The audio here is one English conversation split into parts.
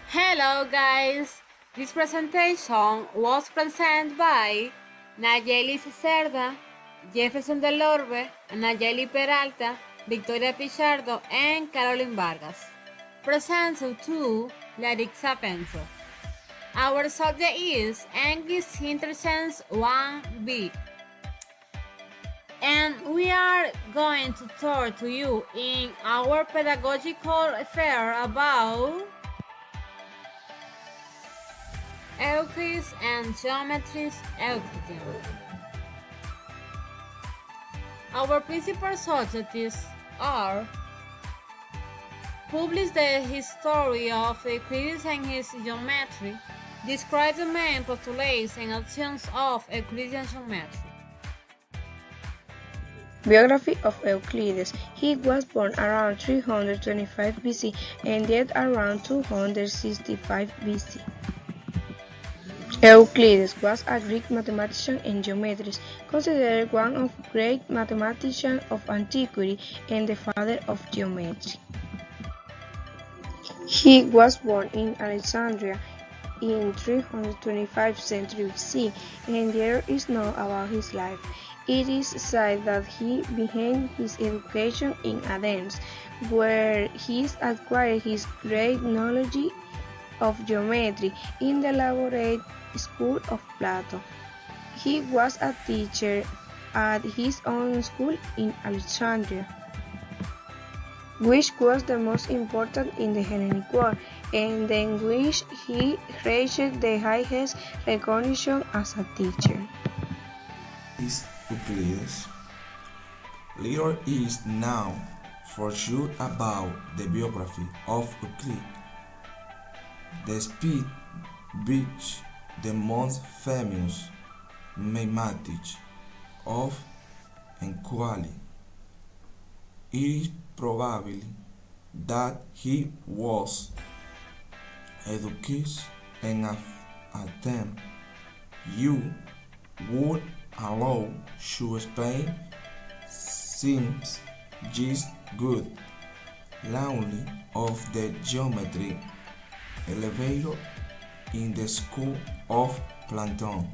Hello guys! This presentation was presented by Nayeli Cerda, Jefferson Del Orbe, Nayeli Peralta, Victoria Pichardo, and Caroline Vargas. Presented to Larixa Penso. Our subject is English Interchange 1B. And we are going to talk to you in our pedagogical fair about Euclides and geometries Euclidean. Our principal subjects are publish the history of Euclides and his geometry, describe the main postulates and actions of Euclidean geometry. Biography of Euclides. He was born around 325 BC and died around 265 BC. Euclides was a Greek mathematician and geometrist, considered one of the great mathematicians of antiquity and the father of geometry. He was born in Alexandria in 325 century BC, and there is known about his life. It is said that he began his education in Athens, where he acquired his great knowledge of geometry in the elaborate school of Plato. He was a teacher at his own school in Alexandria, which was the most important in the Hellenic world, and in which he received the highest recognition as a teacher. Is Euclides. Little is known for sure about the biography of Euclid. The speed which the most famous mathematician of antiquity. It is probable that he was educated in Athens. You would allow to Spain seems just good. Lonely of the geometry elevator in the school of Plato.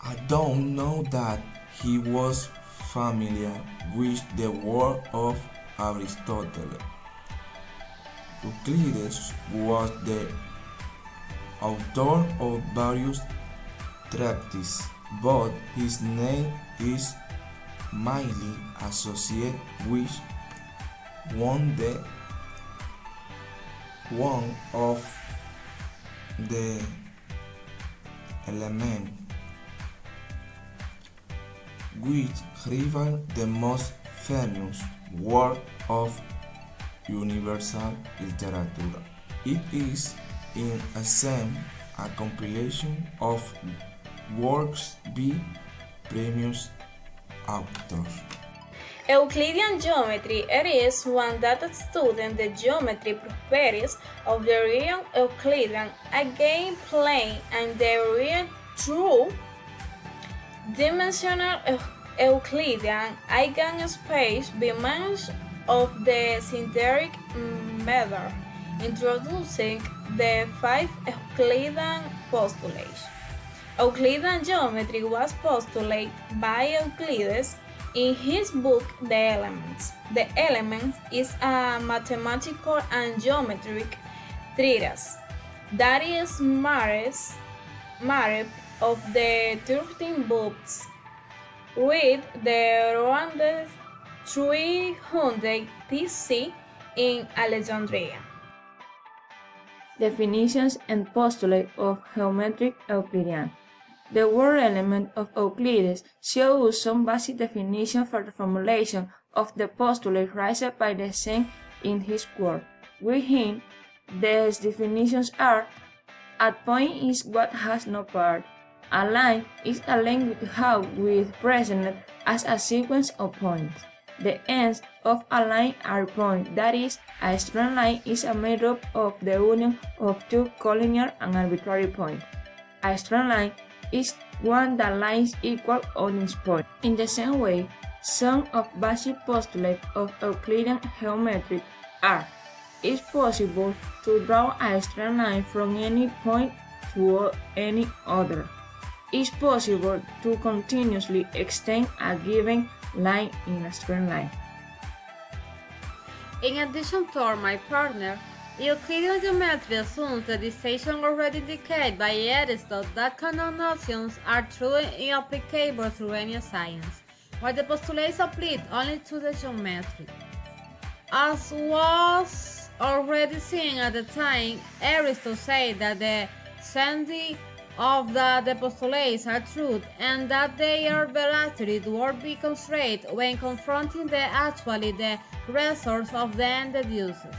I don't know that he was familiar with the work of Aristotle. Euclides was the author of various treatises, but his name is mainly associated with one of the elements which rival the most famous work of universal literature. It is in a sense a compilation of works by previous authors. Euclidean geometry is one that studies the geometry properties of the region Euclidean, again plane and the region through dimensional Euclidean eigenspace by means of the synthetic method, introducing the 5 Euclidean postulates. Euclidean geometry was postulated by Euclides in his book The Elements. The Elements is a mathematical and geometric treatise that is made of the 13 books with the around 300 BC in Alexandria. Definitions and postulates of geometric Euclidean. The word element of Euclides shows some basic definition for the formulation of the postulate raised by the same in his work. With him, these definitions are: a point is what has no part. A line is a line with presented as a sequence of points. The ends of a line are points, that is, a straight line is made up of the union of two collinear and arbitrary points. A straight line is one that lines equal on its point. In the same way, some of basic postulates of Euclidean geometry are: it's possible to draw a straight line from any point to any other. It's possible to continuously extend a given line in a straight line. In addition to my partner, Euclidean geometry assumes the distinction already indicated by Aristotle that canon notions are true and applicable to any science, while the postulates apply only to the geometry. As was already seen at the time, Aristotle said that the certainty of the postulates are true and that their veracity would be constrained when confronting the resource of the end deduces.